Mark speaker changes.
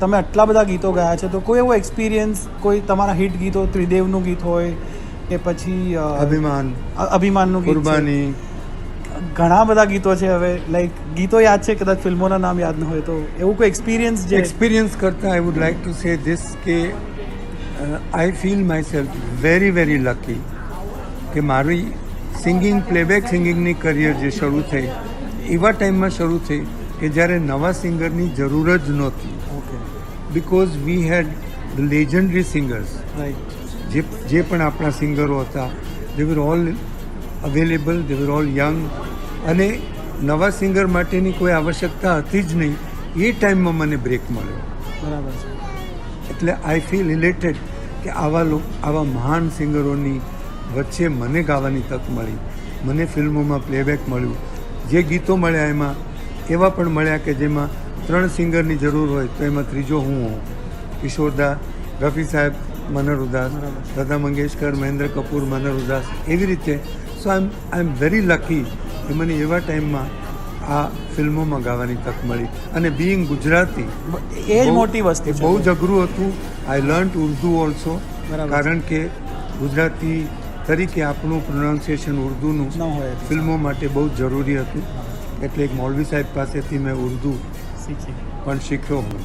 Speaker 1: તમે આટલા બધા ગીતો ગાયા છે તો કોઈ એવો એક્સપિરિયન્સ, કોઈ તમારા હિટ ગીતો, ત્રિદેવનું ગીત હોય કે પછી અભિમાનનું ગીત છે,
Speaker 2: કુરબાની,
Speaker 1: ઘણા બધા ગીતો છે. હવે લાઈક ગીતો યાદ છે, કદાચ ફિલ્મોના નામ યાદ ન હોય તો એવું કોઈ એક્સપિરિયન્સ જે
Speaker 2: એક્સપિરિયન્સ કરતાં I would like to say this કે I feel myself very very lucky કે મારી સિંગિંગ, પ્લેબેક સિંગિંગની કરિયર જે શરૂ થઈ એવા ટાઈમમાં શરૂ થઈ કે જ્યારે નવા સિંગરની જરૂર જ નહોતી.
Speaker 1: Okay,
Speaker 2: because we had the legendary singers.
Speaker 1: Right,
Speaker 2: જે પણ આપણા સિંગરો હતા, દે વર ઓલ અવેલેબલ, દે વર ઓલ યંગ, અને નવા સિંગર માટેની કોઈ આવશ્યકતા હતી જ નહીં. એ ટાઈમમાં મને બ્રેક મળ્યો.
Speaker 1: બરાબર છે.
Speaker 2: એટલે આઈ ફીલ ઇલેટેડ કે આવા મહાન સિંગરોની વચ્ચે મને ગાવાની તક મળી, મને ફિલ્મોમાં પ્લેબેક મળ્યું. જે ગીતો મળ્યા એમાં એવા પણ મળ્યા કે જેમાં 3 સિંગરની જરૂર હોય તો એમાં ત્રીજો હું હોઉં. કિશોરદા, રફી સાહેબ, મનર ઉદાસ, લતા મંગેશકર, મહેન્દ્ર કપૂર, મનર ઉદાસ, એવી રીતે. સો આઈ એમ વેરી લકી કે મને એવા ટાઈમમાં આ ફિલ્મોમાં ગાવાની તક મળી. અને બીઇંગ ગુજરાતી,
Speaker 1: એ જ મોટી વસ્તુ છે.
Speaker 2: બહુ જ અઘરું હતું. આઈ લર્ન ઉર્દુ ઓલ્સો,
Speaker 1: બરાબર.
Speaker 2: કારણ કે ગુજરાતી તરીકે આપણું પ્રોનાઉન્સિએશન ઉર્દુનું
Speaker 1: ન હોય
Speaker 2: ફિલ્મો માટે બહુ જ જરૂરી હતું. એટલે એક મૌલવી સાહેબ પાસેથી મેં ઉર્દુ
Speaker 1: શીખી.
Speaker 2: પણ શીખ્યો હું.